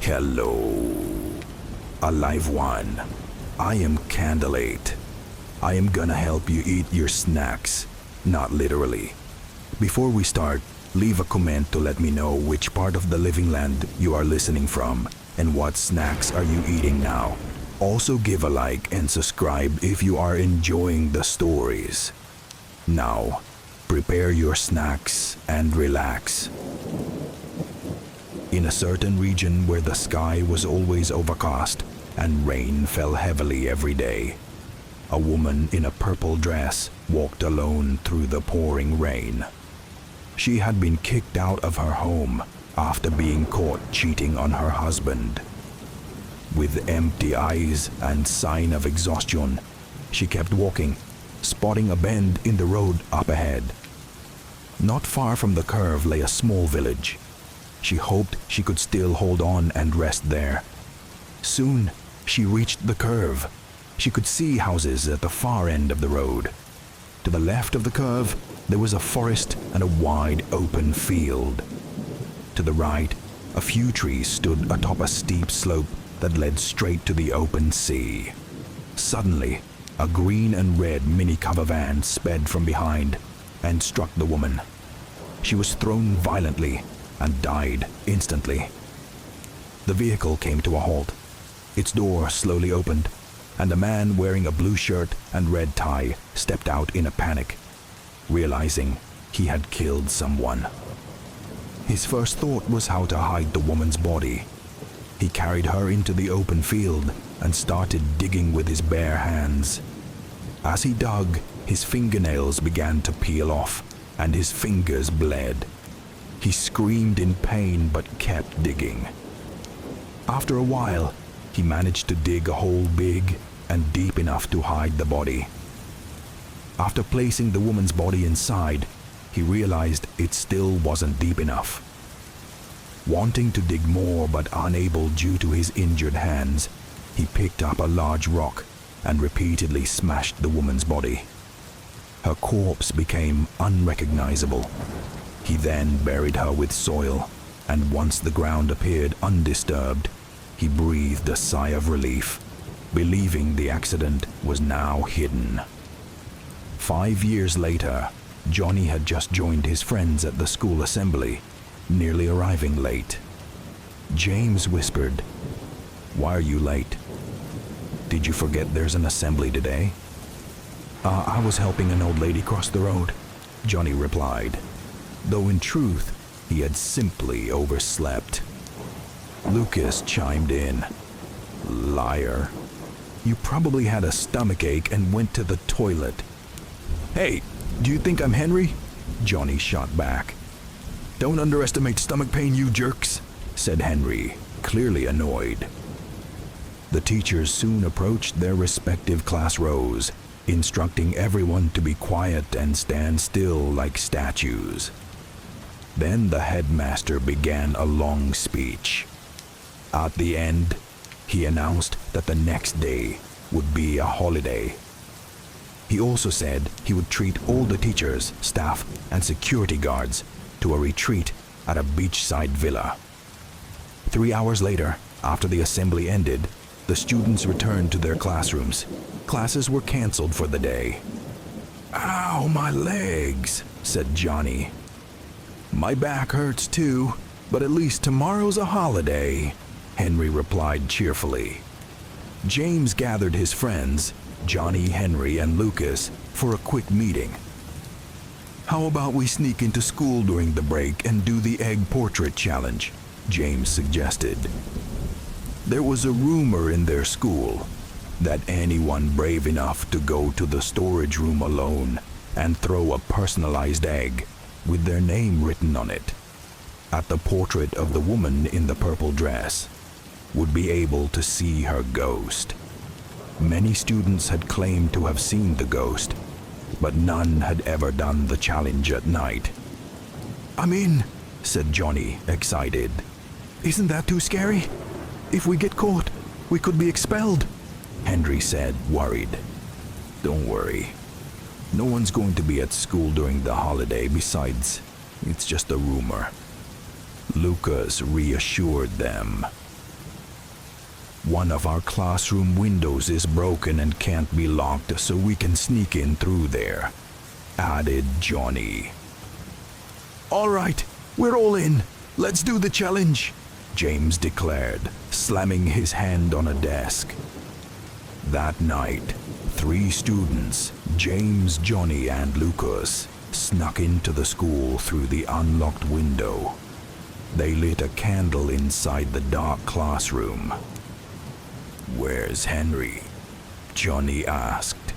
Hello, alive one. I am Candleate. I am gonna help you eat your snacks, not literally. Before we start, leave a comment to let me know which part of the living land you are listening from and what snacks are you eating now. Also give a like and subscribe if you are enjoying the stories. Now, prepare your snacks and relax. In a certain region where the sky was always overcast and rain fell heavily every day, a woman in a purple dress walked alone through the pouring rain. She had been kicked out of her home after being caught cheating on her husband. With empty eyes and sign of exhaustion, she kept walking, spotting a bend in the road up ahead. Not far from the curve lay a small village. She hoped she could still hold on and rest there. Soon, she reached the curve. She could see houses at the far end of the road. To the left of the curve, there was a forest and a wide open field. To the right, a few trees stood atop a steep slope that led straight to the open sea. Suddenly, a green and red mini cover van sped from behind and struck the woman. She was thrown violently and died instantly. The vehicle came to a halt. Its door slowly opened, and a man wearing a blue shirt and red tie stepped out in a panic, realizing he had killed someone. His first thought was how to hide the woman's body. He carried her into the open field and started digging with his bare hands. As he dug, his fingernails began to peel off, and his fingers bled. He screamed in pain but kept digging. After a while, he managed to dig a hole big and deep enough to hide the body. After placing the woman's body inside, he realized it still wasn't deep enough. Wanting to dig more but unable due to his injured hands, he picked up a large rock and repeatedly smashed the woman's body. Her corpse became unrecognizable. He then buried her with soil, and once the ground appeared undisturbed, he breathed a sigh of relief, believing the accident was now hidden. 5 years later, Johnny had just joined his friends at the school assembly, nearly arriving late. James whispered, "Why are you late? Did you forget there's an assembly today?" I was helping an old lady cross the road," Johnny replied, though in truth, he had simply overslept. Lucas chimed in, "Liar. You probably had a stomachache and went to the toilet." "Hey, do you think I'm Henry?" Johnny shot back. "Don't underestimate stomach pain, you jerks," said Henry, clearly annoyed. The teachers soon approached their respective class rows, instructing everyone to be quiet and stand still like statues. Then the headmaster began a long speech. At the end, he announced that the next day would be a holiday. He also said he would treat all the teachers, staff, and security guards to a retreat at a beachside villa. 3 hours later, after the assembly ended, the students returned to their classrooms. Classes were canceled for the day. "Ow, my legs," said Johnny. "My back hurts too, but at least tomorrow's a holiday," Henry replied cheerfully. James gathered his friends, Johnny, Henry, and Lucas, for a quick meeting. "How about we sneak into school during the break and do the egg portrait challenge?" James suggested. There was a rumor in their school that anyone brave enough to go to the storage room alone and throw a personalized egg with their name written on it, at the portrait of the woman in the purple dress, would be able to see her ghost. Many students had claimed to have seen the ghost, but none had ever done the challenge at night. "I'm in," said Johnny, excited. "Isn't that too scary? If we get caught, we could be expelled," Henry said, worried. "Don't worry. No one's going to be at school during the holiday. Besides, it's just a rumor." Lucas reassured them. One of our classroom windows is broken and can't be locked, so we can sneak in through there," added Johnny. "All right, we're all in. Let's do the challenge," James declared, slamming his hand on a desk. That night, 3 students, James, Johnny, and Lucas, snuck into the school through the unlocked window. They lit a candle inside the dark classroom. "Where's Henry?" Johnny asked.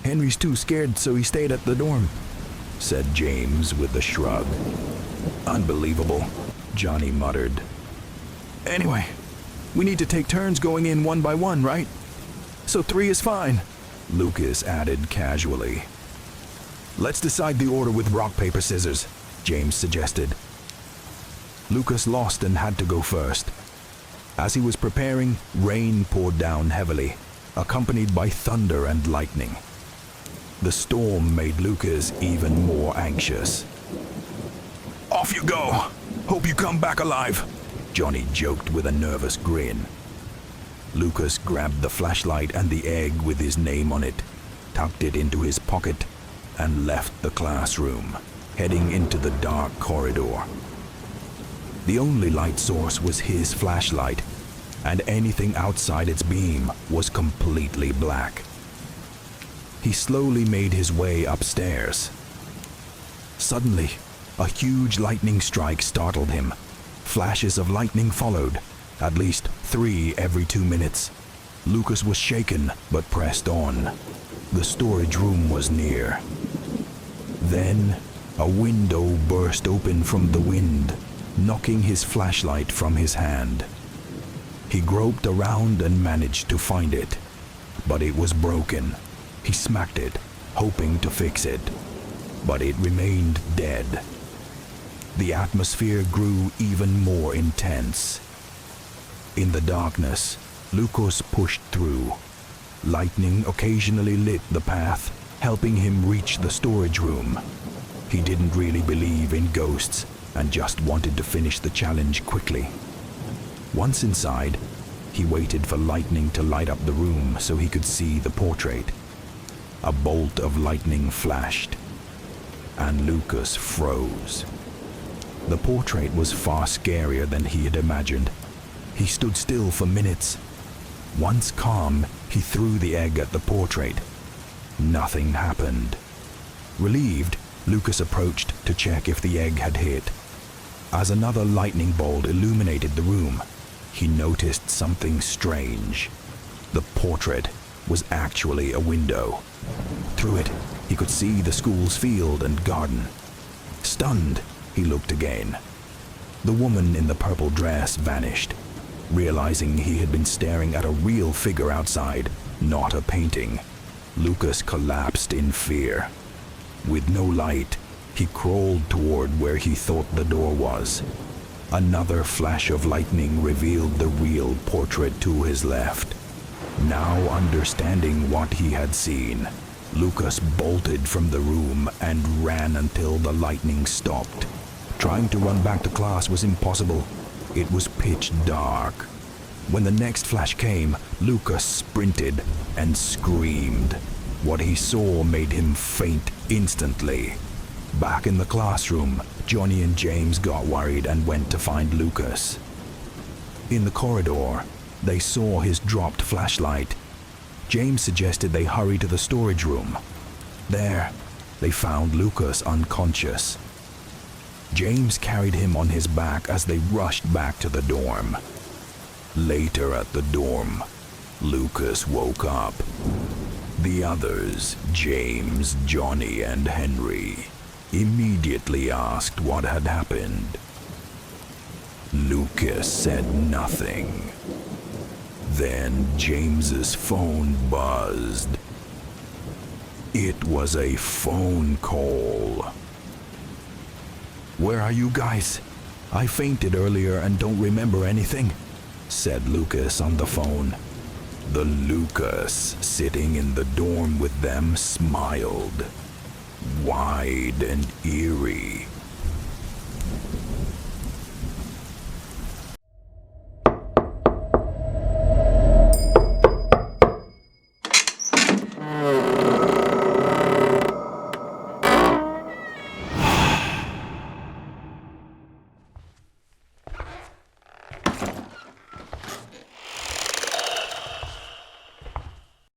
"Henry's too scared, so he stayed at the dorm," said James with a shrug. "Unbelievable," Johnny muttered. "Anyway, we need to take turns going in one by one, right? So 3 is fine," Lucas added casually. "Let's decide the order with rock, paper, scissors," James suggested. Lucas lost and had to go first. As he was preparing, rain poured down heavily, accompanied by thunder and lightning. The storm made Lucas even more anxious. "Off you go! Hope you come back alive," Johnny joked with a nervous grin. Lucas grabbed the flashlight and the egg with his name on it, tucked it into his pocket, and left the classroom, heading into the dark corridor. The only light source was his flashlight, and anything outside its beam was completely black. He slowly made his way upstairs. Suddenly, a huge lightning strike startled him. Flashes of lightning followed, at least 3 every 2 minutes. Lucas was shaken, but pressed on. The storage room was near. Then, a window burst open from the wind, knocking his flashlight from his hand. He groped around and managed to find it, but it was broken. He smacked it, hoping to fix it, but it remained dead. The atmosphere grew even more intense. In the darkness, Lucas pushed through. Lightning occasionally lit the path, helping him reach the storage room. He didn't really believe in ghosts and just wanted to finish the challenge quickly. Once inside, he waited for lightning to light up the room so he could see the portrait. A bolt of lightning flashed, and Lucas froze. The portrait was far scarier than he had imagined. He stood still for minutes. Once calm, he threw the egg at the portrait. Nothing happened. Relieved, Lucas approached to check if the egg had hit. As another lightning bolt illuminated the room, he noticed something strange. The portrait was actually a window. Through it, he could see the school's field and garden. Stunned, he looked again. The woman in the purple dress vanished. Realizing he had been staring at a real figure outside, not a painting, Lucas collapsed in fear. With no light, he crawled toward where he thought the door was. Another flash of lightning revealed the real portrait to his left. Now understanding what he had seen, Lucas bolted from the room and ran until the lightning stopped. Trying to run back to class was impossible. It was pitch dark. When the next flash came, Lucas sprinted and screamed. What he saw made him faint instantly. Back in the classroom, Johnny and James got worried and went to find Lucas. In the corridor, they saw his dropped flashlight. James suggested they hurry to the storage room. There, they found Lucas unconscious. James carried him on his back as they rushed back to the dorm. Later at the dorm, Lucas woke up. The others, James, Johnny, and Henry, immediately asked what had happened. Lucas said nothing. Then James's phone buzzed. It was a phone call. "Where are you guys? I fainted earlier and don't remember anything," said Lucas on the phone. The Lucas sitting in the dorm with them smiled, wide and eerie.